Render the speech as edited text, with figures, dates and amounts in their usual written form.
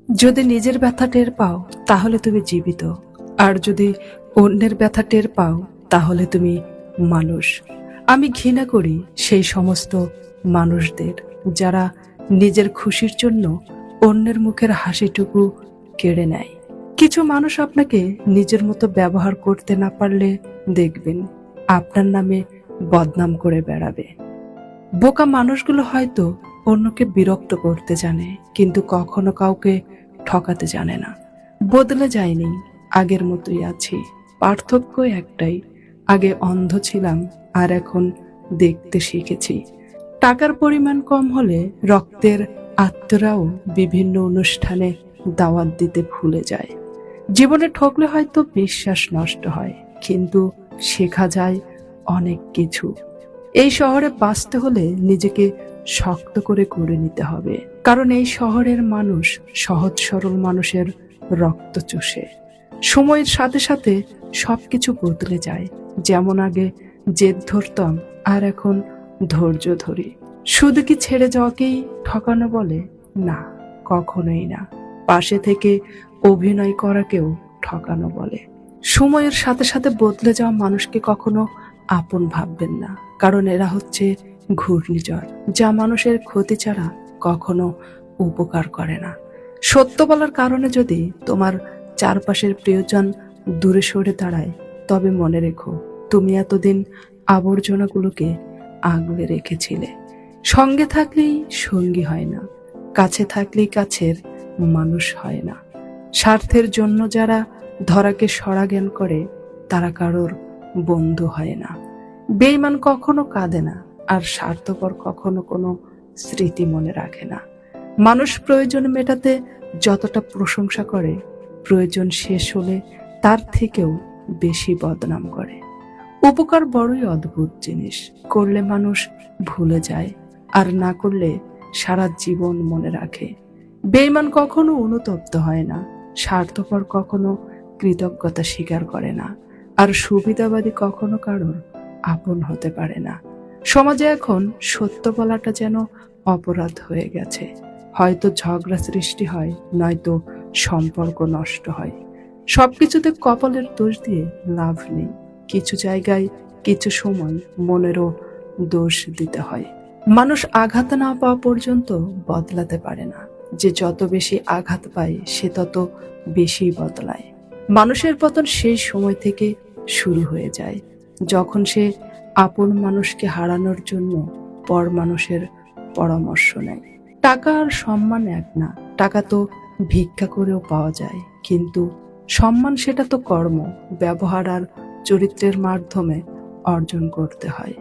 যদি নিজের ব্যথা টের পাও তাহলে তুমি জীবিত, আর যদি অন্যের ব্যথা টের পাও তাহলে তুমি মানুষ। আমি ঘৃণা করি সেই সমস্ত মানুষদের যারা নিজের খুশির জন্য অন্যের মুখের হাসিটুকু কেড়ে নেয়। কিছু মানুষ আপনাকে নিজের মতো ব্যবহার করতে না পারলে দেখবেন আপনার নামে বদনাম করে বেড়াবে। বোকা মানুষগুলো হয়তো অন্যকে বিরক্ত করতে জানে, কিন্তু কখনো কাউকে ঠকাতে জানে না। বদলে যায়নি, আগের মতোই আছি। পার্থক্য একটাই, আগে অন্ধ ছিলাম আর এখন দেখতে শিখেছি। টাকার পরিমাণ কম হলে রক্তের আত্মরাও বিভিন্ন অনুষ্ঠানে দাওয়াত দিতে ভুলে যায়। জীবনে ঠকলে হয়তো বিশ্বাস নষ্ট হয়, কিন্তু শেখা যায় অনেক কিছু। এই শহরে বাঁচতে হলে নিজেকে শক্ত করে গড়ে নিতে হবে, কারণ এই শহরের মানুষ সহজ সরল মানুষের রক্ত চষে। সময়ের সাথে সাথে সবকিছু বদলে যায়। যেমন আগে জেদ ধরতাম আর এখন ধৈর্য ধরি। শুধু কি ছেড়ে যাওয়াকেই ঠকানো বলে? না, কখনোই না। পাশে থেকে অভিনয় করাকেও ঠকানো বলে। সময়ের সাথে সাথে বদলে যাওয়া মানুষকে কখনো আপন ভাববেন না, কারণ এরা হচ্ছে ঘূর্ণিঝড়, যা মানুষের ক্ষতি ছাড়া কখনো উপকার করে না। সত্য বলার কারণে যদি তোমার চারপাশের প্রিয়জন দূরে সরে দাঁড়ায়, তবে মনে রেখো তুমি এতদিন আবর্জনাগুলোকে আগলে রেখেছিলে। সঙ্গে থাকলেই সঙ্গী হয় না, কাছে থাকলেই কাছের মানুষ হয় না। স্বার্থের জন্য যারা ধরাকে সরা জ্ঞান করে, তারা কারোর বন্ধু হয় না। বেঈমান কখনো কাঁদে না, আর স্বার্থপর কখনো কোনো স্মৃতি মনে রাখে না। মানুষ প্রয়োজন মেটাতে যতটা প্রশংসা করে, প্রয়োজন শেষ হলে তার থেকেও বেশি বদনাম করে। উপকার বড়ই অদ্ভুত জিনিস, করলে মানুষ ভুলে যায়, আর না করলে সারা জীবন মনে রাখে। বেঈমান কখনো অনুতপ্ত হয় না, স্বার্থপর কখনো কৃতজ্ঞতা স্বীকার করে না, আর সুবিধাবাদী কখনো কারোর আপন হতে পারে না। সমাজে এখন সত্য বলাটা যেন অপরাধ হয়ে গেছে। হয়তো ঝগড়া সৃষ্টি হয়, নয়তো সম্পর্ক নষ্ট হয়। সবকিছুতে কপালের দোষ দিয়ে লাভ নেই। কিছু জায়গায় কিছু সময় মনেরও দোষ দিতে হয়। মানুষ আঘাত না পাওয়া পর্যন্ত বদলাতে পারে না। যে যত বেশি আঘাত পায় সে তত বেশি বদলায়। মানুষের পতন সেই সময় থেকে শুরু হয়ে যায় যখন সে আপন মানুষকে হারানোর জন্য পর মানুষের পরামর্শ নেয়। টাকা আর সম্মান এক না। টাকা তো ভিক্ষা করেও পাওয়া যায়, কিন্তু সম্মান সেটা তো কর্ম, ব্যবহার আর চরিত্রের মাধ্যমে অর্জন করতে হয়।